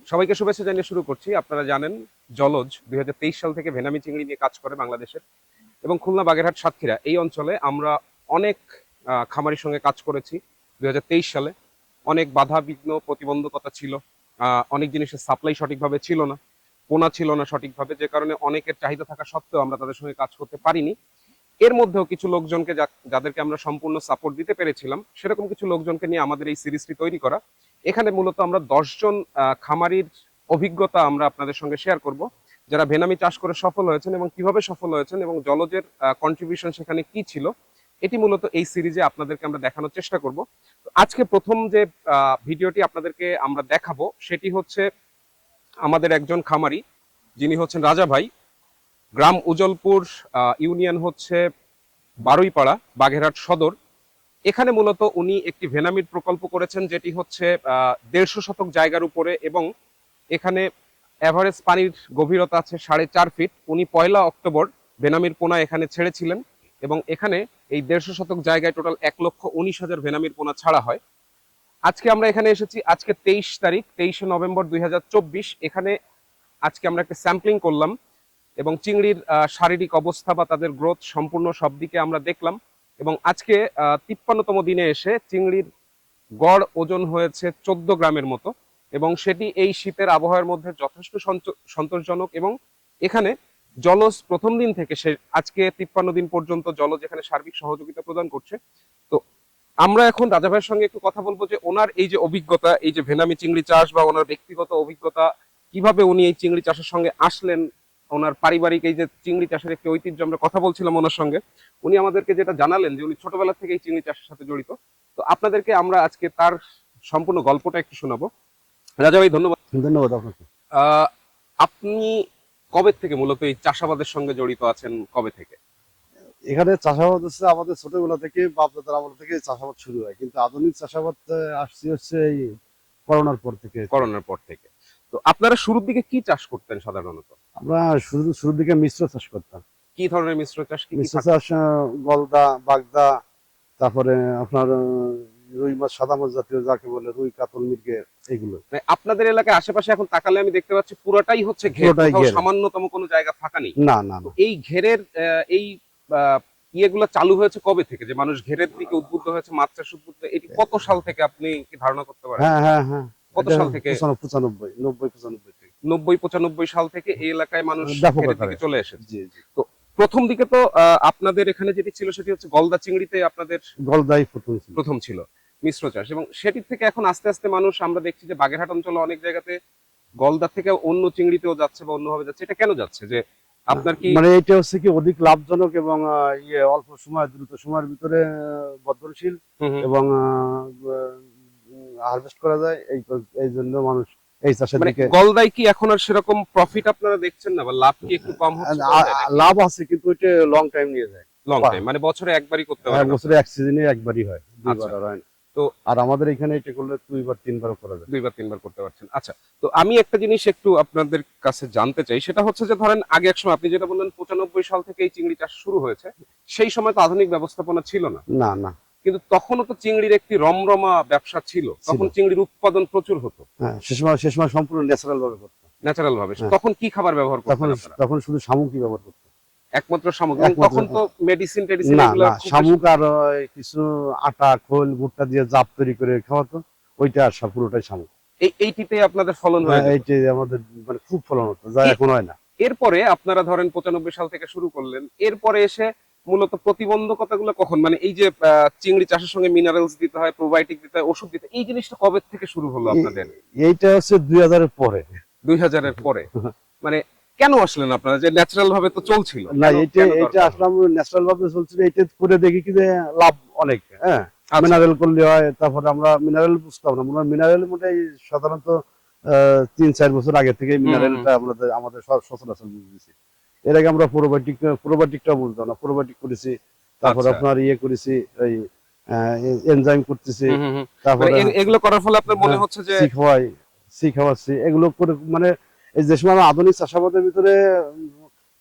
সবাইকে শুভেচ্ছা জানিয়ে শুরু করছি। আপনারা জানেন জলজ 2023 সাল থেকে ভেনামি চিংড়ি নিয়ে কাজ করে বাংলাদেশের এবং খুলনা, বাগেরহাট, সাতক্ষীরা এই অঞ্চলে আমরা অনেক খামারির সঙ্গে কাজ করেছি। 2023 সালে অনেক বাধা বিঘ্ন প্রতিবন্ধকতা ছিল, অনেক জিনিসের সাপ্লাই সঠিকভাবে ছিল না, পোনা ছিল না সঠিকভাবে, যে কারণে অনেকের চাহিদা থাকা সত্ত্বেও আমরা তাদের সঙ্গে কাজ করতে পারিনি। এর মধ্যেও কিছু লোকজনকে যাদেরকে আমরা সম্পূর্ণ সাপোর্ট দিতে পেরেছিলাম, সেরকম কিছু লোকজনকে নিয়ে আমাদের এই সিরিজটি তৈরি করা। এখানে মূলত আমরা 10 জন খামারির অভিজ্ঞতা আমরা আপনাদের সঙ্গে শেয়ার করব, যারা ভেনামি চাষ করে সফল হয়েছেন এবং কিভাবে সফল হয়েছেন এবং জলজের কন্ট্রিবিউশন সেখানে কি ছিল, এটি মূলত এই সিরিজে আপনাদেরকে আমরা দেখানোর চেষ্টা করব। আজকে প্রথম যে ভিডিওটি আপনাদেরকে আমরা দেখাবো সেটি হচ্ছে আমাদের একজন খামারি, যিনি হচ্ছেন রাজা ভাই। গ্রাম উজলপুর, ইউনিয়ন হচ্ছে বারুইপাড়া, বাগেরহাট সদর। এখানে মূলত উনি একটি ভেনামির প্রকল্প করেছেন, যেটি হচ্ছে 150 শতক জায়গার উপরে এবং এখানে এভারেজ পানির গভীরতা আছে 4.5 ফিট। উনি 1 অক্টোবর ভেনামির পোনা এখানে ছেড়েছিলেন এবং এখানে এই 150 শতক জায়গায় টোটাল 1,19,000 ভেনামির পোনা ছাড়া হয়। আজকে আমরা এখানে এসেছি, আজকে 23 তারিখ, 23 নভেম্বর 2024। এখানে আজকে আমরা একটা স্যাম্পলিং করলাম এবং চিংড়ির শারীরিক অবস্থা বা তাদের গ্রোথ সম্পূর্ণ সব দিকে আমরা দেখলাম। এবং আজকে 53তম দিনে এসে চিংড়ির গড় ওজন হয়েছে 14 গ্রামের মতো এবং সেটি এই শীতের আবহাওয়ার মধ্যে যথেষ্ট সন্তোষজনক। এবং এখানে জলজ প্রথম দিন থেকে সে আজকে 53 দিন পর্যন্ত জলজ এখানে সার্বিক সহযোগিতা প্রদান করছে। তো আমরা এখন রাজা ভাইয়ের সঙ্গে একটু কথা বলবো যে ওনার এই যে অভিজ্ঞতা, এই যে ভেনামি চিংড়ি চাষ বা ওনার ব্যক্তিগত অভিজ্ঞতা, কিভাবে উনি এই চিংড়ি চাষের সঙ্গে আসলেন, ওনার পারিবারিক এই যে চিংড়ি চাষের একটি ঐতিহ্য, আমরা কথা বলছিলাম ওনার সঙ্গে। উনি আমাদেরকে যেটা জানালেন যে উনি ছোটবেলা থেকে এই চিংড়ি চাষের সাথে জড়িত। তো আপনাদেরকে আমরা আজকে তার সম্পূর্ণ গল্পটা একটু শোনাবো। রাজা ভাই, ধন্যবাদ। ধন্যবাদ আপনাকে। আপনি কবে থেকে মূলত এই চাষাবাদের সঙ্গে জড়িত আছেন, কবে থেকে? এখানে চাষাবাদ হচ্ছে আমাদের ছোটবেলা থেকে, বাপ দাদার আমল থেকে চাষাবাদ শুরু হয়, কিন্তু আধুনিক চাষাবাদ আসছে হচ্ছে এই করোনার পর থেকে। করোনার পর থেকে। তো আপনারা শুরুর দিকে কি চাষ করতেন সাধারণত? আমরা শুরুর দিকে মিশ্র চাষ করতাম। কি ধরনের মিশ্র চাষ? মিশ্র চাষ গলদা, বাগদা, তারপরে আপনার রুই মাছ, সাদা মাছ জাতীয় যাকে বলে রুই, কাতল, মৃগেল, এগুলো। আপনাদের এলাকায় আশেপাশে এখন তাকালে আমি দেখতে পাচ্ছি পুরোটাই হচ্ছে ঘের, সামান্যতম কোনো জায়গা ফাঁকা নেই। না না, এই ঘেরের এই ইয়েগুলো চালু হয়েছে কবে থেকে, যে মানুষ ঘেরের দিকে উদ্বুদ্ধ হয়েছে, মাছ চাষ উদ্বুদ্ধ? এটি কত সাল থেকে আপনি কি ধারণা করতে পারেন? হ্যাঁ হ্যাঁ হ্যাঁ, কত সাল থেকে? 95, 90, 95 সাল থেকে এই এলাকায় মানুষ ঘেরের দিকে চলে এসেছে। জি জি। তো প্রথম দিকে তো আপনাদের এখানে যেটি ছিল সেটি হচ্ছে গলদা চিংড়িতে আপনাদের গলদাই প্রথম ছিল মিশ্র চাষ, এবং সেটি থেকে এখন আস্তে আস্তে মানুষ, আমরা দেখছি যে বাগেরহাট অঞ্চলে অনেক জায়গাতে গলদা থেকে অন্য চিংড়িতেও যাচ্ছে বা অন্যভাবে যাচ্ছে। এটা কেন যাচ্ছে? যে আপনার কি মানে এটা হচ্ছে কি অধিক লাভজনক এবং অল্প সময়, দ্রুত সময়ের ভিতরে বর্ধনশীল এবং হারভেস্ট করা যায়, এই জন্য মানুষ এই চাষের দিকে। গলদায় কি এখন আর সেরকম প্রফিট আপনারা দেখছেন না, বা লাভ কি একটু কম হচ্ছে? লাভ আছে, কিন্তু এটা লং টাইম নিয়ে যায়। লং টাইম মানে বছরে একবারই করতে হয়? বছরে এক সিজনে একবারই হয়, দুইবার হয় না। তো আর আমাদের এখানে এটা করলে 2-3 বার করা যায়। 2-3 বার করতে পারছেন। আচ্ছা, তো আমি একটা জিনিস একটু আপনাদের কাছে জানতে চাই, সেটা হচ্ছে যে ধরেন আগে এক সময় আপনি যেটা বললেন 95 সাল থেকে এই চিংড়ি চাষ শুরু হয়েছে, সেই সময় তো আধুনিক ব্যবস্থাপনা ছিল না। না না, কিন্তু তখনও তো চিংড়ির একটি রমরমা ব্যবসা ছিল, তখন চিংড়ির উৎপাদন প্রচুর হতো। হ্যাঁ, সে সময় সম্পূর্ণ ন্যাচারাল ভাবে করতাম। ন্যাচারাল ভাবে। তখন কি খাবার ব্যবহার করতেন আপনারা? তখন শুধু শামুকই ব্যবহার করতাম, একমাত্র শামুক। তখন তো মেডিসিন না না, শামুক আর কিছু আটা, খোল, ভুট্টা দিয়ে জাপ তৈরি করে খাওয়াতো, ওইটা আর পুরোটাই শামুক। এইটিতে আপনাদের ফলন হয়? এইটাই আমাদের মানে খুব ফলন হতো, যা এখন হয় না। এরপরে আপনারা ধরেন 95 সাল থেকে শুরু করলেন, এরপরে এসে মূলত প্রতিবন্ধকতাগুলো কখন, মানে এই যে চিংড়ি চাষের সঙ্গে মিনারেলস দিতে হয়, প্রোবায়োটিক দিতে হয়, ওষুধ দিতে, এই জিনিসটা কবে থেকে শুরু হলো আপনাদের? এইটা হচ্ছে 2000 এর পরে। 2000 এর পরে? মানে কেন আসলেন আপনারা? যে ন্যাচারাল ভাবে তো চলছিল না, এটা আসলে ন্যাচারাল ভাবে চলছিল, এটা করে দেখি কি যে লাভ অনেক। হ্যাঁ, মিনারেল করলে হয়। তারপরে আমরা মিনারেল বুঝতাম না, মিনারেল মোটে সাধারণত 3-4 বছর আগে থেকে মিনারেলটা আমাদের সচরাচর বুঝতেছি। এর আগে আমরা প্রোবায়োটিকটা বুঝতাম না, প্রোবায়োটিক করেছি, তারপর আপনার করেছি, এই এনজাইম করতেছি, তারপরে এগুলো করার ফলে আপনার মনে হচ্ছে যে খাওয়াচ্ছি, এগুলো করে মানে এই যে সময় আধুনিক চাষাবাদের ভিতরে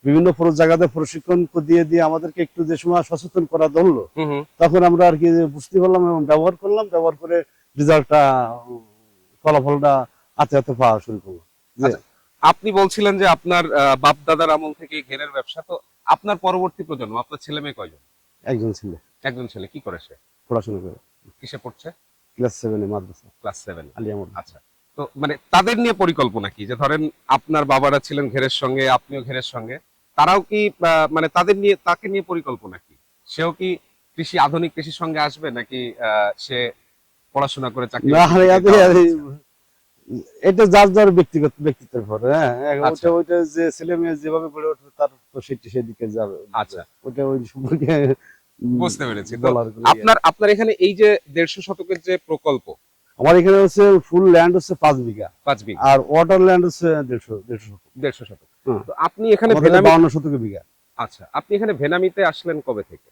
বিভিন্ন জায়গাতে প্রশিক্ষণ দিয়ে দিয়ে আমাদেরকে একটু যে সময় সচেতন করা ধরলো, তখন আমরা আর কি বুঝতে পারলাম এবং ব্যবহার করলাম। ব্যবহার করে রেজাল্টটা, ফলাফলটা হাতে হাতে পাওয়া শুরু করবো। যে আচ্ছা, আপনি বলছিলেন যে আপনার বাপ দাদার আমল থেকে ঘেরের ব্যবসা, তো আপনার পরবর্তী প্রজন্ম, আপনার ছেলে মেয়ে কয়জন? একজন ছেলে একজন ছেলে। কি করে সে? পড়াশোনা করে কিসে পড়ছে? ক্লাস 7-এ মাদ্রাসা ক্লাস 7। আলিয়া মাদ্রাসা। আচ্ছা, তো মানে তাদের নিয়ে পরিকল্পনা কি, যে ধরেন আপনার বাবারা ছিলেন ঘেরের সঙ্গে, আপনিও ঘেরের সঙ্গে, তারাও কি মানে তাদের নিয়ে, তাকে নিয়ে পরিকল্পনা কি? সেও কি আধুনিক কৃষির সঙ্গে আসবে, নাকি সে পড়াশোনা করে চাকরি না বাকরির দিকে আরে, যাওয়ার ইচ্ছা? এটা যার যার ব্যক্তিত্বের উপরে, হ্যাঁ আচ্ছা। ওটা ওইটা যে ছেলে মেয়ে যেভাবে বেড়ে উঠবে তার তো সেদিকে যাবে। আচ্ছা, ওটা ওই সম্পর্কে বুঝতে পেরেছি। তো বলার কোনো ইয়ে নেই। আপনার আপনার এখানে এই যে 150 শতকের যে প্রকল্প, আমার এখানে হচ্ছে ফুল ল্যান্ড হচ্ছে 5 বিঘা, 5 বিঘা, আর ওয়াটার ল্যান্ড হচ্ছে 150 শতক। 150 শতক। হ্যাঁ। তো আপনি এখানে আমাদের ভেনামি, 52 শতকে বিঘা। আচ্ছা, আপনি এখানে ভেনামিতে আসলেন কবে থেকে?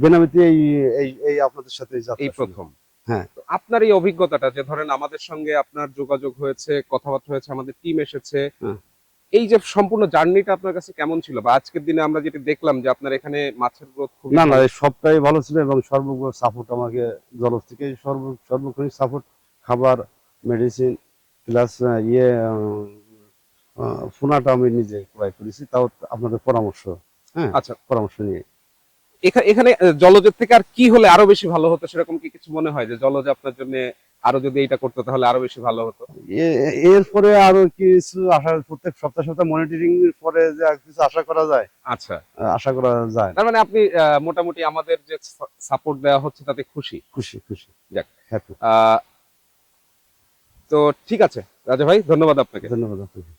বেনামিতে এই এই এই আপনাদের সাথে যাত্রা এই শুরু। প্রথম? হ্যাঁ। তো আপনার এই অভিজ্ঞতাটা, যে ধরেন আমাদের সঙ্গে আপনার যোগাযোগ হয়েছে, কথাবার্তা হয়েছে, আমাদের টিম এসেছে, হ্যাঁ। এই যে সম্পূর্ণ জার্নিটা আপনার কাছে কেমন ছিল? বা আজকের দিনে আমরা যেটা দেখলাম যে আপনার এখানে মাছের গ্রোথ খুবই না না, ভালো। এই সবটাই ভালো ছিল এবং সর্বোপরি সাপোর্ট আমাকে জলজ থেকে সর্বক্ষণিক সাপোর্ট, খাবার, মেডিসিন প্লাস ইয়ে ফোনাটা আমি নিজে ক্রয় করেছি, তাও আপনাদের পরামর্শ, হ্যাঁ আচ্ছা, পরামর্শ নিয়ে। এখানে জলজের থেকে আর কি হলে আরো বেশি ভালো হতো, সেরকম কি কিছু মনে হয় যে জলজ আপনার জন্য আরো যদি এইটা করতে তাহলে আরো বেশি ভালো হতো? এরপরে আরো কিছু আশা, প্রত্যেক সপ্তাহে সপ্তাহে মনিটরিং এর পরে যে আর কিছু আশা করা যায়, আচ্ছা, আশা করা যায়। তার মানে আপনি মোটামুটি আমাদের যে সাপোর্ট দেওয়া হচ্ছে তাতে খুশি? খুশি খুশি, যাক। হ্যাপি। তো ঠিক আছে রাজা ভাই, ধন্যবাদ আপনাকে। ধন্যবাদ আপনাকে।